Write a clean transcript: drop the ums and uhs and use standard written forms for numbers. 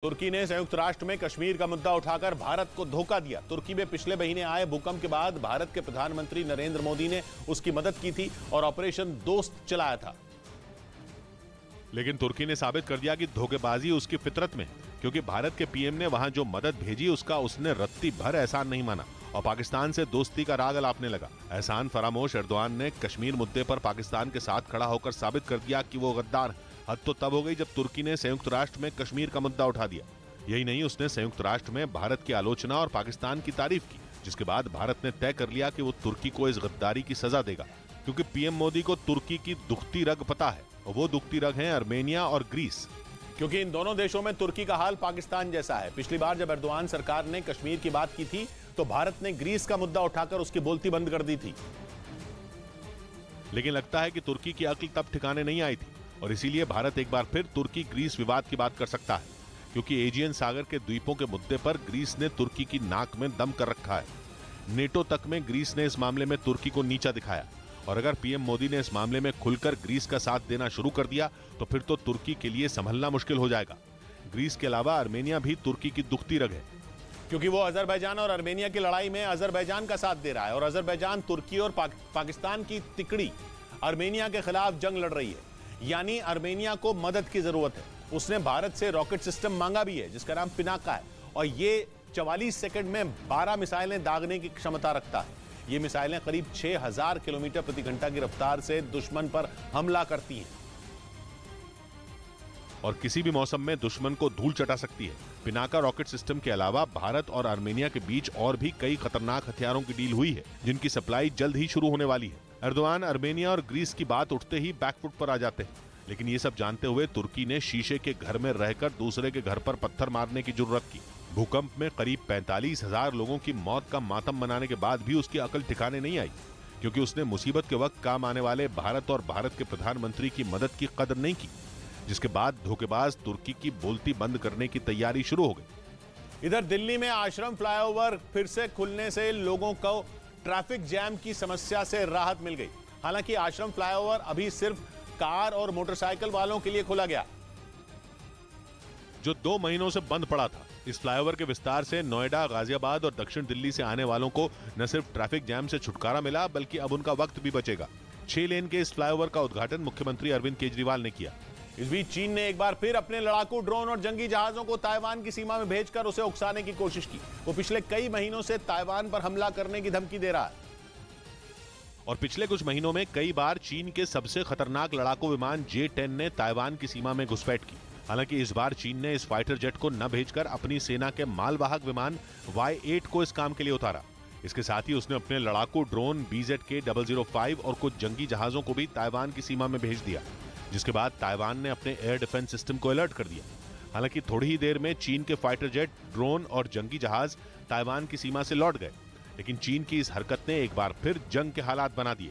तुर्की ने संयुक्त राष्ट्र में कश्मीर का मुद्दा उठाकर भारत को धोखा दिया। तुर्की में पिछले महीने आए भूकंप के बाद भारत के प्रधानमंत्री नरेंद्र मोदी ने उसकी मदद की थी और ऑपरेशन दोस्त चलाया था। लेकिन तुर्की ने साबित कर दिया कि धोखेबाजी उसकी फितरत में है, क्योंकि भारत के पीएम ने वहां जो मदद भेजी उसका उसने रत्ती भर एहसान नहीं माना और पाकिस्तान से दोस्ती का राग अलापने लगा। एहसान फरामोश एर्दोआन ने कश्मीर मुद्दे पर पाकिस्तान के साथ खड़ा होकर साबित कर दिया कि वो गद्दार है। हद तो तब हो गई जब तुर्की ने संयुक्त राष्ट्र में कश्मीर का मुद्दा उठा दिया। यही नहीं, उसने संयुक्त राष्ट्र में भारत की आलोचना और पाकिस्तान की तारीफ की, जिसके बाद भारत ने तय कर लिया कि वो तुर्की को इस गद्दारी की सजा देगा, क्योंकि पीएम मोदी को तुर्की की दुखती रग पता है और वो दुखती रग है आर्मेनिया और ग्रीस। क्योंकि इन दोनों देशों में तुर्की का हाल पाकिस्तान जैसा है। पिछली बार जब एर्दोआन सरकार ने कश्मीर की बात की थी तो भारत ने ग्रीस का मुद्दा उठाकर उसकी बोलती बंद कर दी थी। लेकिन लगता है कि तुर्की की अक्ल तब ठिकाने नहीं आई थी और इसीलिए भारत एक बार फिर तुर्की ग्रीस विवाद की बात कर सकता है, क्योंकि एजियन सागर के द्वीपों के मुद्दे पर ग्रीस ने तुर्की की नाक में दम कर रखा है। नेटो तक में ग्रीस ने इस मामले में तुर्की को नीचा दिखाया और अगर पीएम मोदी ने इस मामले में खुलकर ग्रीस का साथ देना शुरू कर दिया तो फिर तो तुर्की के लिए संभलना मुश्किल हो जाएगा। ग्रीस के अलावा आर्मेनिया भी तुर्की की दुखती रग है, क्योंकि वो अजरबैजान और आर्मेनिया की लड़ाई में अजरबैजान का साथ दे रहा है और अजरबैजान तुर्की और पाकिस्तान की तिकड़ी आर्मेनिया के खिलाफ जंग लड़ रही है। यानी आर्मेनिया को मदद की जरूरत है। उसने भारत से रॉकेट सिस्टम मांगा भी है जिसका नाम पिनाका है और ये 44 सेकंड में 12 मिसाइलें दागने की क्षमता रखता है। ये मिसाइलें करीब 6000 किलोमीटर प्रति घंटा की रफ्तार से दुश्मन पर हमला करती हैं और किसी भी मौसम में दुश्मन को धूल चटा सकती है। पिनाका रॉकेट सिस्टम के अलावा भारत और आर्मेनिया के बीच और भी कई खतरनाक हथियारों की डील हुई है, जिनकी सप्लाई जल्द ही शुरू होने वाली है। एर्दोआन आर्मेनिया और ग्रीस की बात उठते ही बैकफुट पर आ जाते हैं, लेकिन ये सब जानते हुए तुर्की ने शीशे के घर में रहकर दूसरे के घर पर पत्थर मारने की जुर्रत की। भूकंप में करीब 45,000 लोगों की मौत का मातम मनाने के बाद भी उसकी अकल ठिकाने नहीं आई, क्योंकि उसने मुसीबत के वक्त काम आने वाले भारत और भारत के प्रधानमंत्री की मदद की कदर नहीं की, जिसके बाद धोखेबाज तुर्की की बोलती बंद करने की तैयारी शुरू हो गई। इधर दिल्ली में आश्रम फ्लाईओवर फिर से खुलने से लोगों को ट्रैफिक जैम की समस्या से राहत मिल गई। हालांकि आश्रम फ्लाईओवर अभी सिर्फ कार और मोटरसाइकिल वालों के लिए खोला गया, जो 2 महीनों से बंद पड़ा था। इस फ्लाईओवर के विस्तार से नोएडा, गाजियाबाद और दक्षिण दिल्ली से आने वालों को न सिर्फ ट्रैफिक जैम से छुटकारा मिला, बल्कि अब उनका वक्त भी बचेगा। 6 लेन के इस फ्लाईओवर का उद्घाटन मुख्यमंत्री अरविंद केजरीवाल ने किया। इस बीच चीन ने एक बार फिर अपने लड़ाकू ड्रोन और जंगी जहाजों को ताइवान की सीमा में भेजकर उसे उकसाने की कोशिश की। वो पिछले कई महीनों से ताइवान पर हमला करने की धमकी दे रहा है और पिछले कुछ महीनों में कई बार चीन के सबसे खतरनाक लड़ाकू विमान J-10 ने ताइवान की सीमा में घुसपैठ की। हालांकि इस बार चीन ने इस फाइटर जेट को न भेजकर अपनी सेना के मालवाहक विमान Y-8 को इस काम के लिए उतारा। इसके साथ ही उसने अपने लड़ाकू ड्रोन BZK-005 और कुछ जंगी जहाजों को भी ताइवान की सीमा में भेज दिया, जिसके बाद ताइवान ने अपने एयर डिफेंस सिस्टम को अलर्ट कर दिया। हालांकि थोड़ी ही देर में चीन के फाइटर जेट, ड्रोन और जंगी जहाज ताइवान की सीमा से लौट गए, लेकिन चीन की इस हरकत ने एक बार फिर जंग के हालात बना दिए।